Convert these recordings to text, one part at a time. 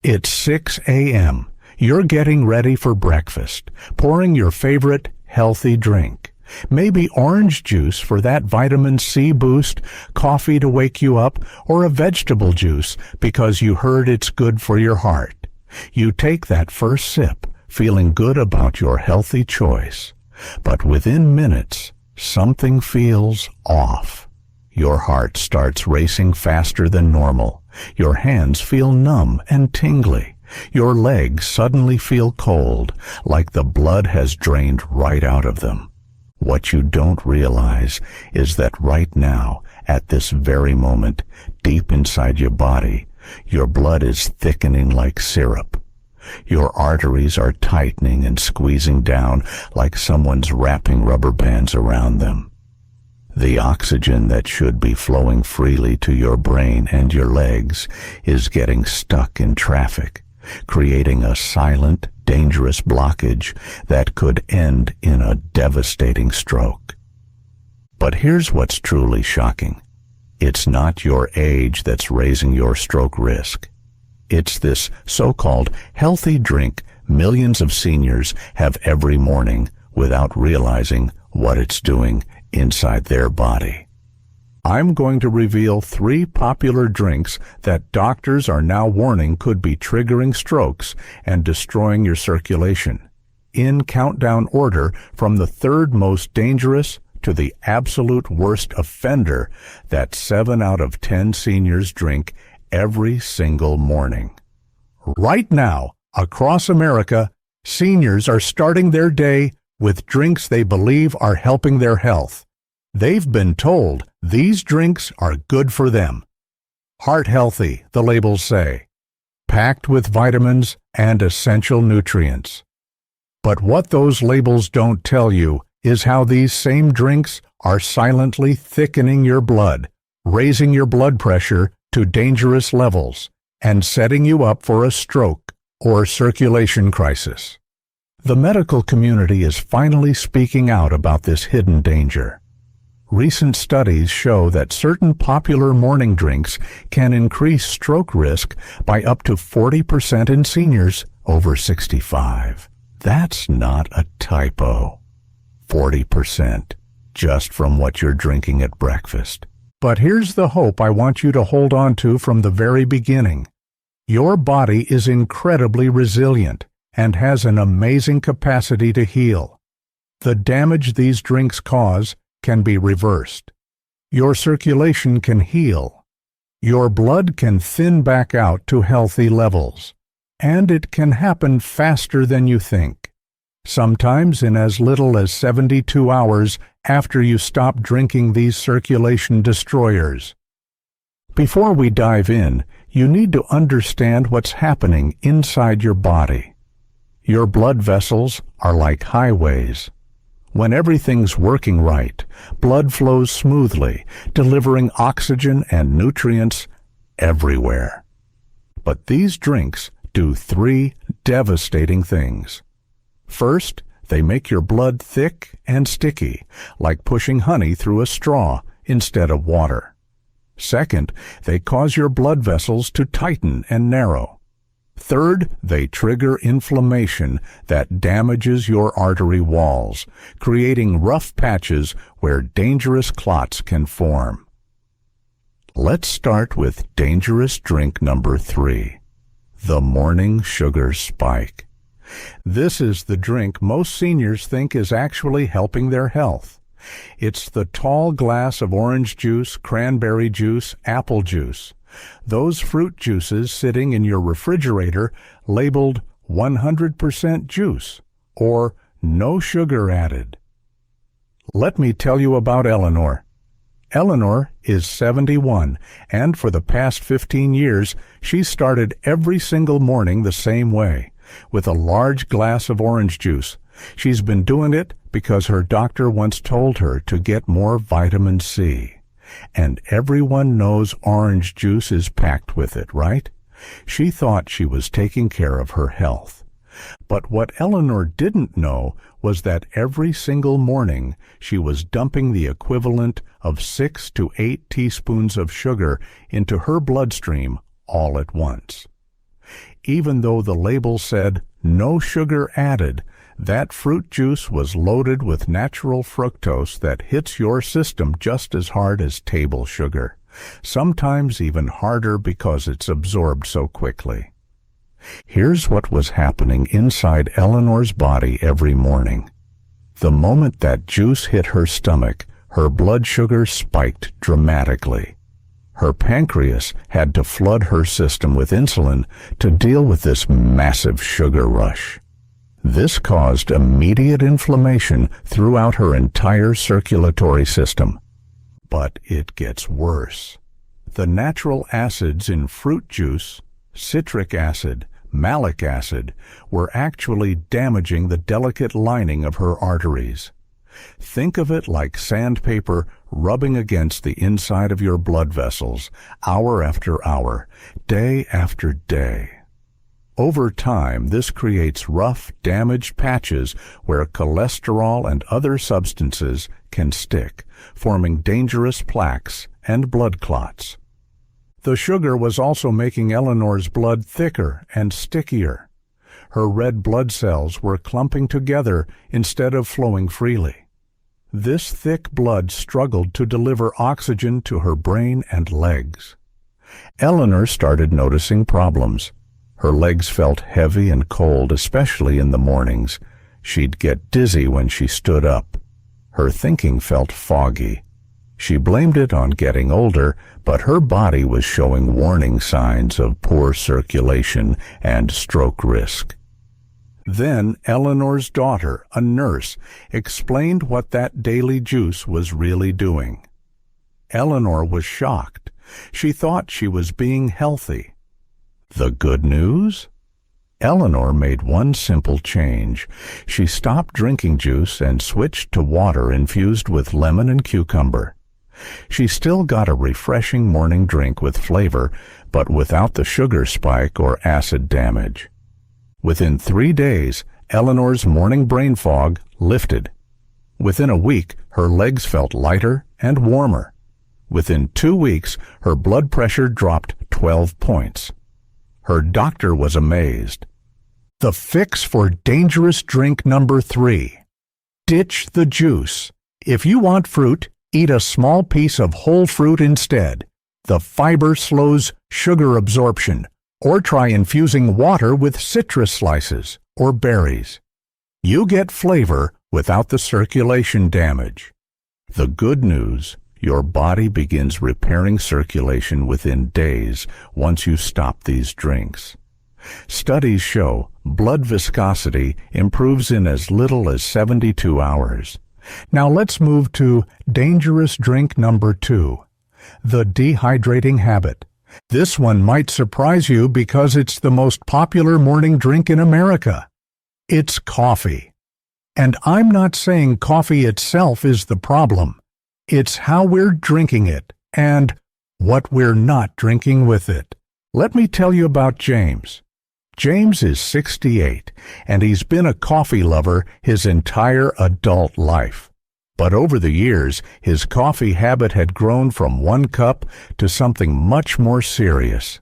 It's 6 a.m. You're getting ready for breakfast, pouring your favorite healthy drink. Maybe orange juice for that vitamin C boost, coffee to wake you up, or a vegetable juice because you heard it's good for your heart. You take that first sip, feeling good about your healthy choice. But within minutes, something feels off. Your heart starts racing faster than normal. Your hands feel numb and tingly. Your legs suddenly feel cold, like the blood has drained right out of them. What you don't realize is that right now, at this very moment, deep inside your body, your blood is thickening like syrup. Your arteries are tightening and squeezing down like someone's wrapping rubber bands around them. The oxygen that should be flowing freely to your brain and your legs is getting stuck in traffic, creating a silent, dangerous blockage that could end in a devastating stroke. But here's what's truly shocking. It's not your age that's raising your stroke risk. It's this so-called healthy drink millions of seniors have every morning without realizing what it's doing inside their body. I'm going to reveal 3 popular drinks that doctors are now warning could be triggering strokes and destroying your circulation, in countdown order from the 3rd most dangerous to the absolute worst offender that 7 out of 10 seniors drink every single morning. Right now, across America, seniors are starting their day with drinks they believe are helping their health. They've been told these drinks are good for them. Heart healthy, the labels say, packed with vitamins and essential nutrients. But what those labels don't tell you is how these same drinks are silently thickening your blood, raising your blood pressure to dangerous levels, and setting you up for a stroke or circulation crisis. The medical community is finally speaking out about this hidden danger. Recent studies show that certain popular morning drinks can increase stroke risk by up to 40% in seniors over 65. That's not a typo. 40%, just from what you're drinking at breakfast. But here's the hope I want you to hold on to from the very beginning. Your body is incredibly resilient and has an amazing capacity to heal. The damage these drinks cause can be reversed. Your circulation can heal. Your blood can thin back out to healthy levels. And it can happen faster than you think. Sometimes in as little as 72 hours after you stop drinking these circulation destroyers. Before we dive in, you need to understand what's happening inside your body. Your blood vessels are like highways. When everything's working right, blood flows smoothly, delivering oxygen and nutrients everywhere. But these drinks do 3 devastating things. First, they make your blood thick and sticky, like pushing honey through a straw instead of water. Second, they cause your blood vessels to tighten and narrow. Third, they trigger inflammation that damages your artery walls, creating rough patches where dangerous clots can form. Let's start with dangerous drink number 3, the morning sugar spike. This is the drink most seniors think is actually helping their health. It's the tall glass of orange juice, cranberry juice, apple juice. Those fruit juices sitting in your refrigerator labeled 100% juice or no sugar added. Let me tell you about Eleanor. Eleanor is 71, and for the past 15 years, she started every single morning the same way, with a large glass of orange juice. She's been doing it because her doctor once told her to get more vitamin C. And everyone knows orange juice is packed with it, right? She thought she was taking care of her health. But what Eleanor didn't know was that every single morning she was dumping the equivalent of 6 to 8 teaspoons of sugar into her bloodstream all at once. Even though the label said no sugar added, that fruit juice was loaded with natural fructose that hits your system just as hard as table sugar, sometimes even harder because it's absorbed so quickly. Here's what was happening inside Eleanor's body every morning. The moment that juice hit her stomach, her blood sugar spiked dramatically. Her pancreas had to flood her system with insulin to deal with this massive sugar rush. This caused immediate inflammation throughout her entire circulatory system. But it gets worse. The natural acids in fruit juice, citric acid, malic acid, were actually damaging the delicate lining of her arteries. Think of it like sandpaper rubbing against the inside of your blood vessels, hour after hour, day after day. Over time, this creates rough, damaged patches where cholesterol and other substances can stick, forming dangerous plaques and blood clots. The sugar was also making Eleanor's blood thicker and stickier. Her red blood cells were clumping together instead of flowing freely. This thick blood struggled to deliver oxygen to her brain and legs. Eleanor started noticing problems. Her legs felt heavy and cold, especially in the mornings. She'd get dizzy when she stood up. Her thinking felt foggy. She blamed it on getting older, but her body was showing warning signs of poor circulation and stroke risk. Then Eleanor's daughter, a nurse, explained what that daily juice was really doing. Eleanor was shocked. She thought she was being healthy. The good news? Eleanor made one simple change. She stopped drinking juice and switched to water infused with lemon and cucumber. She still got a refreshing morning drink with flavor, but without the sugar spike or acid damage. Within 3 days, Eleanor's morning brain fog lifted. Within a week, her legs felt lighter and warmer. Within 2 weeks, her blood pressure dropped 12 points. Her doctor was amazed. The fix for dangerous drink number 3. Ditch the juice. If you want fruit, eat a small piece of whole fruit instead. The fiber slows sugar absorption. Or try infusing water with citrus slices or berries. You get flavor without the circulation damage. The good news, your body begins repairing circulation within days once you stop these drinks. Studies show blood viscosity improves in as little as 72 hours. Now let's move to dangerous drink number 2, the dehydrating habit. This one might surprise you because it's the most popular morning drink in America. It's coffee. And I'm not saying coffee itself is the problem. It's how we're drinking it and what we're not drinking with it. Let me tell you about James. James is 68, and he's been a coffee lover his entire adult life. But over the years, his coffee habit had grown from 1 cup to something much more serious.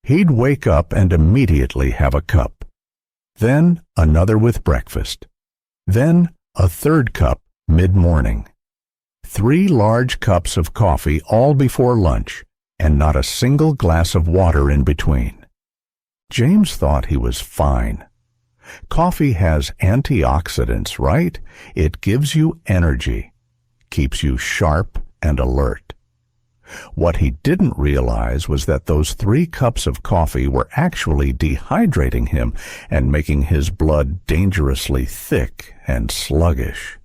He'd wake up and immediately have a cup. Then another with breakfast. Then a 3rd cup mid-morning. 3 large cups of coffee all before lunch, and not a single glass of water in between. James thought he was fine. Coffee has antioxidants, right? It gives you energy, keeps you sharp and alert. What he didn't realize was that those 3 cups of coffee were actually dehydrating him and making his blood dangerously thick and sluggish.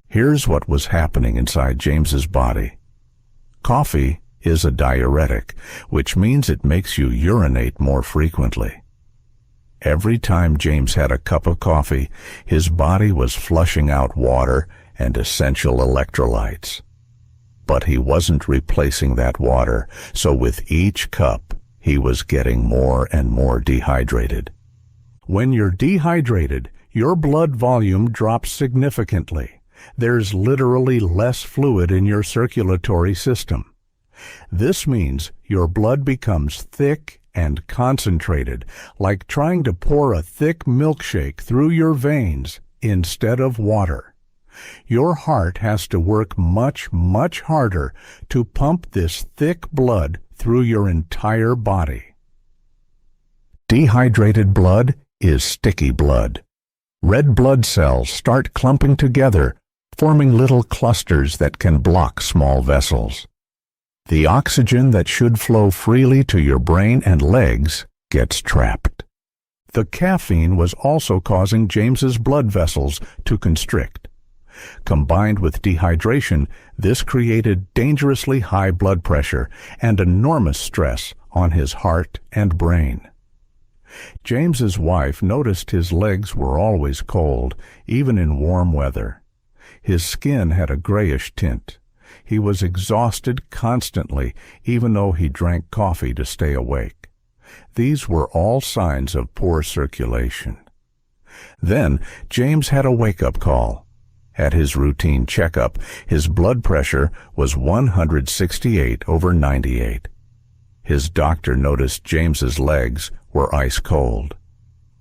Here's what was happening inside James's body. Coffee is a diuretic, which means it makes you urinate more frequently. Every time James had a cup of coffee, his body was flushing out water and essential electrolytes. But he wasn't replacing that water, so with each cup, he was getting more and more dehydrated. When you're dehydrated, your blood volume drops significantly. There's literally less fluid in your circulatory system. This means your blood becomes thick and concentrated, like trying to pour a thick milkshake through your veins instead of water. Your heart has to work much, much harder to pump this thick blood through your entire body. Dehydrated blood is sticky blood. Red blood cells start clumping together, forming little clusters that can block small vessels. The oxygen that should flow freely to your brain and legs gets trapped. The caffeine was also causing James's blood vessels to constrict. Combined with dehydration, this created dangerously high blood pressure and enormous stress on his heart and brain. James's wife noticed his legs were always cold, even in warm weather. His skin had a grayish tint. He was exhausted constantly, even though he drank coffee to stay awake. These were all signs of poor circulation. Then James had a wake-up call. At his routine checkup, his blood pressure was 168/98. His doctor noticed James's legs were ice cold.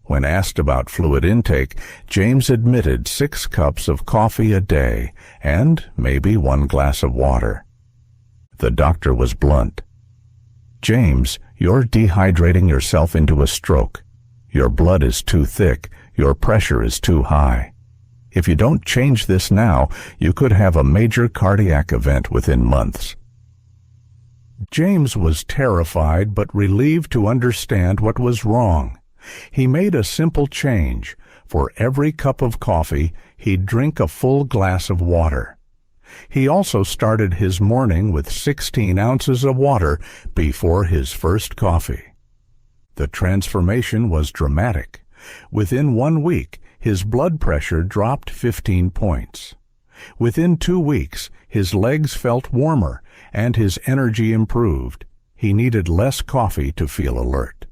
When asked about fluid intake, James admitted 6 cups of coffee a day and maybe 1 glass of water. The doctor was blunt. "James, you're dehydrating yourself into a stroke. Your blood is too thick, your pressure is too high. If you don't change this now, you could have a major cardiac event within months." James was terrified but relieved to understand what was wrong. He made a simple change. For every cup of coffee, he'd drink a full glass of water. He also started his morning with 16 ounces of water before his first coffee. The transformation was dramatic. Within 1 week, his blood pressure dropped 15 points. Within 2 weeks, his legs felt warmer and his energy improved. He needed less coffee to feel alert.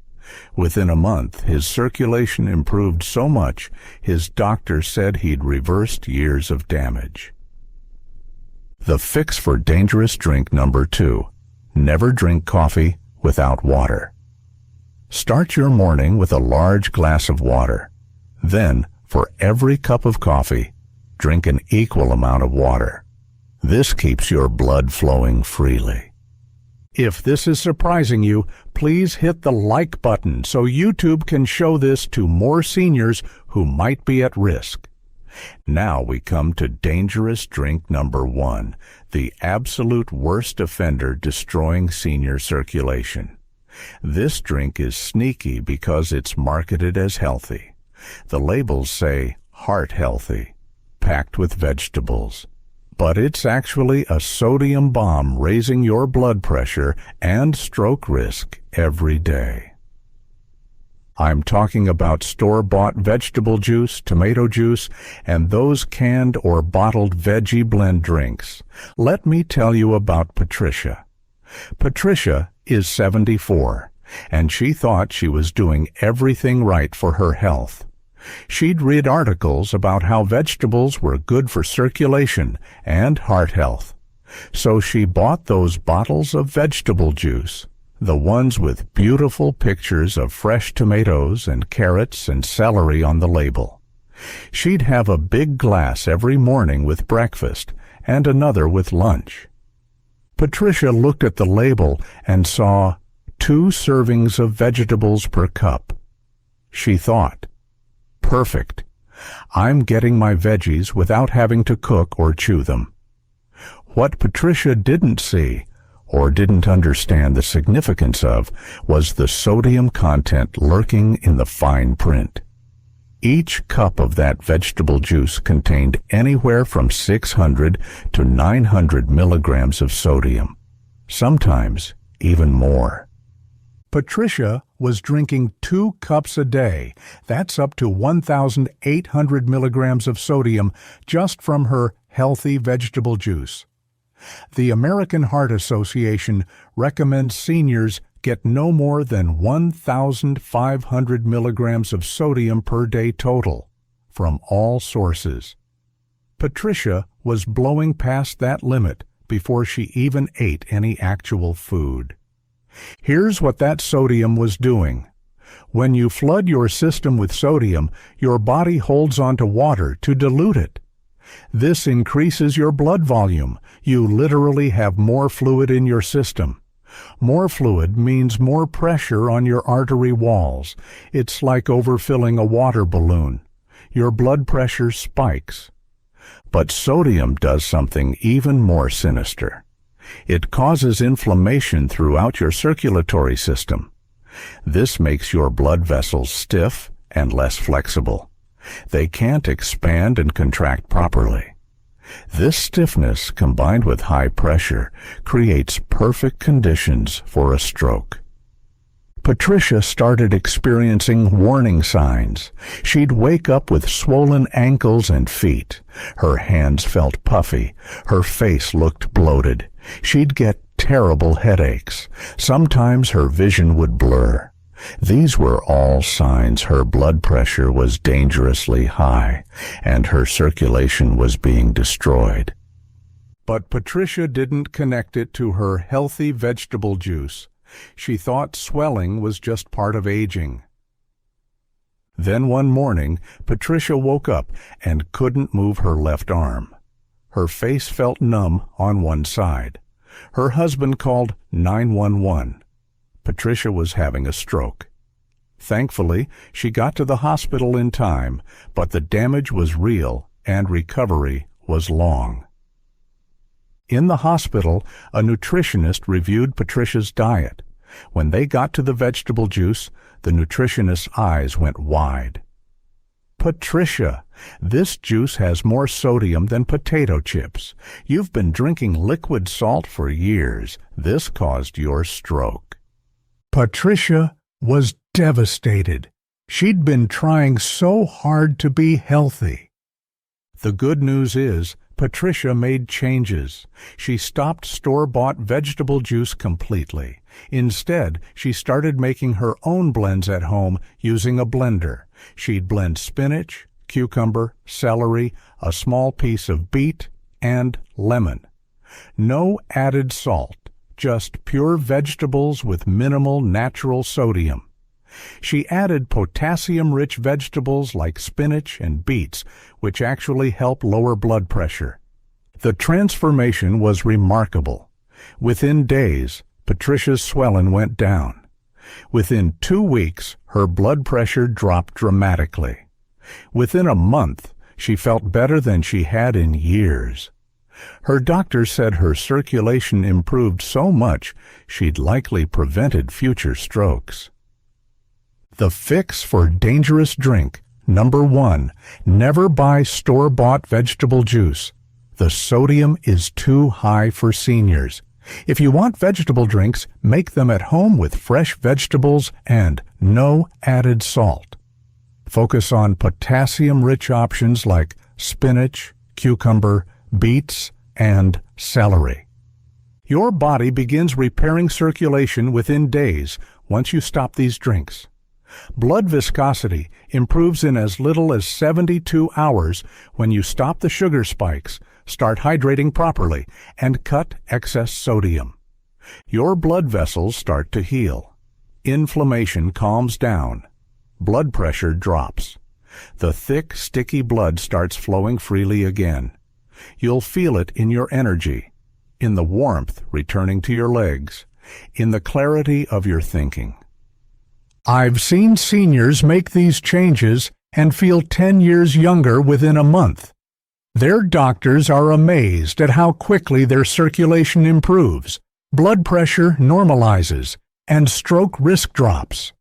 Within a month, his circulation improved so much, his doctor said he'd reversed years of damage. The fix for dangerous drink number 2. Never drink coffee without water. Start your morning with a large glass of water. Then, for every cup of coffee, drink an equal amount of water. This keeps your blood flowing freely. If this is surprising you, please hit the like button so YouTube can show this to more seniors who might be at risk. Now we come to dangerous drink number 1, the absolute worst offender destroying senior circulation. This drink is sneaky because it's marketed as healthy. The labels say heart healthy, packed with vegetables. But it's actually a sodium bomb raising your blood pressure and stroke risk every day. I'm talking about store-bought vegetable juice, tomato juice, and those canned or bottled veggie blend drinks. Let me tell you about Patricia. Patricia is 74, and she thought she was doing everything right for her health. She'd read articles about how vegetables were good for circulation and heart health. So she bought those bottles of vegetable juice, the ones with beautiful pictures of fresh tomatoes and carrots and celery on the label. She'd have a big glass every morning with breakfast and another with lunch. Patricia looked at the label and saw 2 servings of vegetables per cup. She thought, "Perfect. I'm getting my veggies without having to cook or chew them." What Patricia didn't see, or didn't understand the significance of, was the sodium content lurking in the fine print. Each cup of that vegetable juice contained anywhere from 600 to 900 milligrams of sodium, sometimes even more. Patricia was drinking 2 cups a day. That's up to 1,800 milligrams of sodium just from her healthy vegetable juice. The American Heart Association recommends seniors get no more than 1,500 milligrams of sodium per day total from all sources. Patricia was blowing past that limit before she even ate any actual food. Here's what that sodium was doing. When you flood your system with sodium, your body holds onto water to dilute it. This increases your blood volume. You literally have more fluid in your system. More fluid means more pressure on your artery walls. It's like overfilling a water balloon. Your blood pressure spikes. But sodium does something even more sinister. It causes inflammation throughout your circulatory system. This makes your blood vessels stiff and less flexible. They can't expand and contract properly. This stiffness, combined with high pressure, creates perfect conditions for a stroke. Patricia started experiencing warning signs. She'd wake up with swollen ankles and feet. Her hands felt puffy. Her face looked bloated. She'd get terrible headaches. Sometimes her vision would blur. These were all signs her blood pressure was dangerously high and her circulation was being destroyed. But Patricia didn't connect it to her healthy vegetable juice. She thought swelling was just part of aging. Then one morning, Patricia woke up and couldn't move her left arm. Her face felt numb on one side. Her husband called 911. Patricia was having a stroke. Thankfully, she got to the hospital in time, but the damage was real and recovery was long. In the hospital, a nutritionist reviewed Patricia's diet. When they got to the vegetable juice, the nutritionist's eyes went wide. Patricia, this juice has more sodium than potato chips. You've been drinking liquid salt for years. This caused your stroke. Patricia was devastated. She'd been trying so hard to be healthy. The good news is, Patricia made changes. She stopped store-bought vegetable juice completely. Instead, she started making her own blends at home using a blender. She'd blend spinach, cucumber, celery, a small piece of beet, and lemon. No added salt, just pure vegetables with minimal natural sodium. She added potassium-rich vegetables like spinach and beets, which actually help lower blood pressure. The transformation was remarkable. Within days, Patricia's swelling went down. Within 2 weeks, her blood pressure dropped dramatically. Within a month, she felt better than she had in years. Her doctor said her circulation improved so much she'd likely prevented future strokes. The fix for dangerous drink. Number 1, never buy store-bought vegetable juice. The sodium is too high for seniors. If you want vegetable drinks, make them at home with fresh vegetables and no added salt. Focus on potassium-rich options like spinach, cucumber, beets, and celery. Your body begins repairing circulation within days once you stop these drinks. Blood viscosity improves in as little as 72 hours when you stop the sugar spikes, start hydrating properly, and cut excess sodium. Your blood vessels start to heal. Inflammation calms down. Blood pressure drops. The thick, sticky blood starts flowing freely again. You'll feel it in your energy, in the warmth returning to your legs, in the clarity of your thinking. I've seen seniors make these changes and feel 10 years younger within a month. Their doctors are amazed at how quickly their circulation improves, blood pressure normalizes, and stroke risk drops.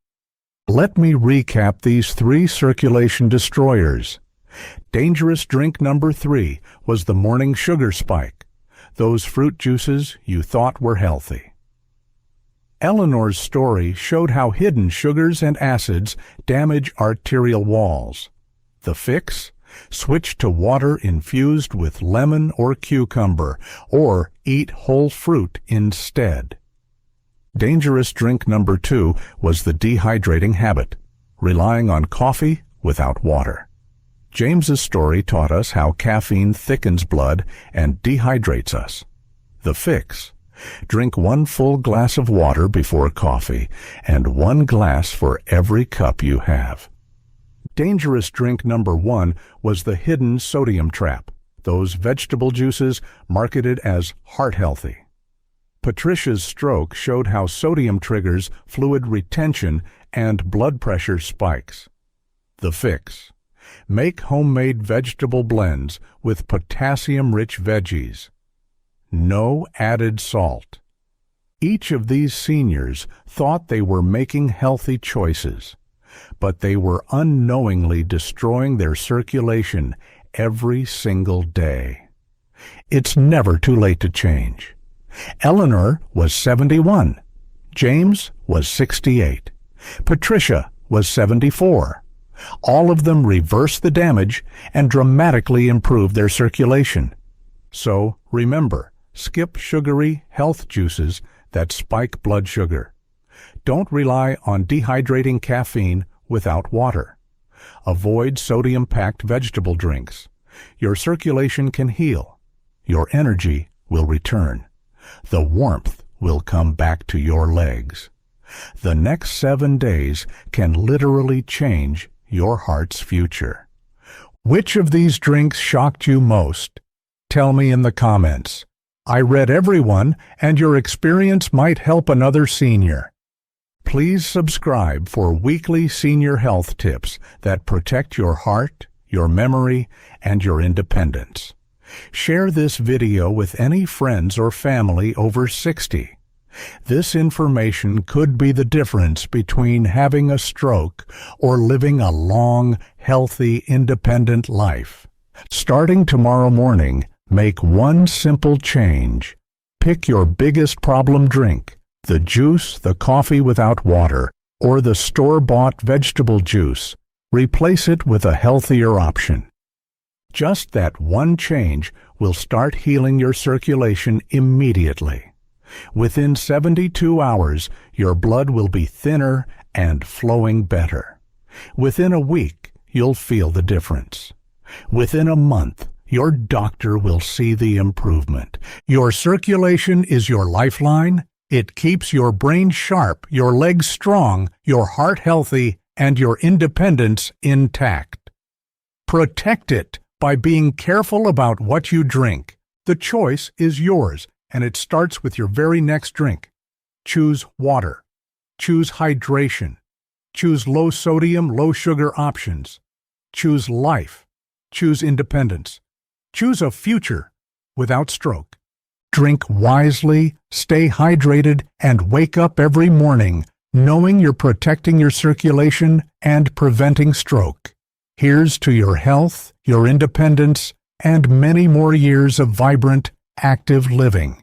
Let me recap these 3 circulation destroyers. Dangerous drink number 3 was the morning sugar spike, those fruit juices you thought were healthy. Eleanor's story showed how hidden sugars and acids damage arterial walls. The fix? Switch to water infused with lemon or cucumber, or eat whole fruit instead. Dangerous drink number 2 was the dehydrating habit, relying on coffee without water. James's story taught us how caffeine thickens blood and dehydrates us. The fix? Drink 1 full glass of water before coffee and 1 glass for every cup you have. Dangerous drink number 1 was the hidden sodium trap, those vegetable juices marketed as heart healthy. Patricia's stroke showed how sodium triggers fluid retention and blood pressure spikes. The fix: make homemade vegetable blends with potassium-rich veggies. No added salt. Each of these seniors thought they were making healthy choices, but they were unknowingly destroying their circulation every single day. It's never too late to change. Eleanor was 71. James was 68. Patricia was 74. All of them reversed the damage and dramatically improved their circulation. So remember, skip sugary health juices that spike blood sugar. Don't rely on dehydrating caffeine without water. Avoid sodium-packed vegetable drinks. Your circulation can heal. Your energy will return. The warmth will come back to your legs. The next 7 days can literally change your heart's future. Which of these drinks shocked you most? Tell me in the comments. I read every one, and your experience might help another senior. Please subscribe for weekly senior health tips that protect your heart, your memory, and your independence. Share this video with any friends or family over 60. This information could be the difference between having a stroke or living a long, healthy, independent life. Starting tomorrow morning, make one simple change. Pick your biggest problem drink, the juice, the coffee without water, or the store-bought vegetable juice. Replace it with a healthier option. Just that one change will start healing your circulation immediately. Within 72 hours, your blood will be thinner and flowing better. Within a week, you'll feel the difference. Within a month, your doctor will see the improvement. Your circulation is your lifeline. It keeps your brain sharp, your legs strong, your heart healthy, and your independence intact. Protect it by being careful about what you drink. The choice is yours, and it starts with your very next drink. Choose water. Choose hydration. Choose low sodium, low sugar options. Choose life. Choose independence. Choose a future without stroke. Drink wisely, stay hydrated, and wake up every morning knowing you're protecting your circulation and preventing stroke. Here's to your health, your independence, and many more years of vibrant, active living.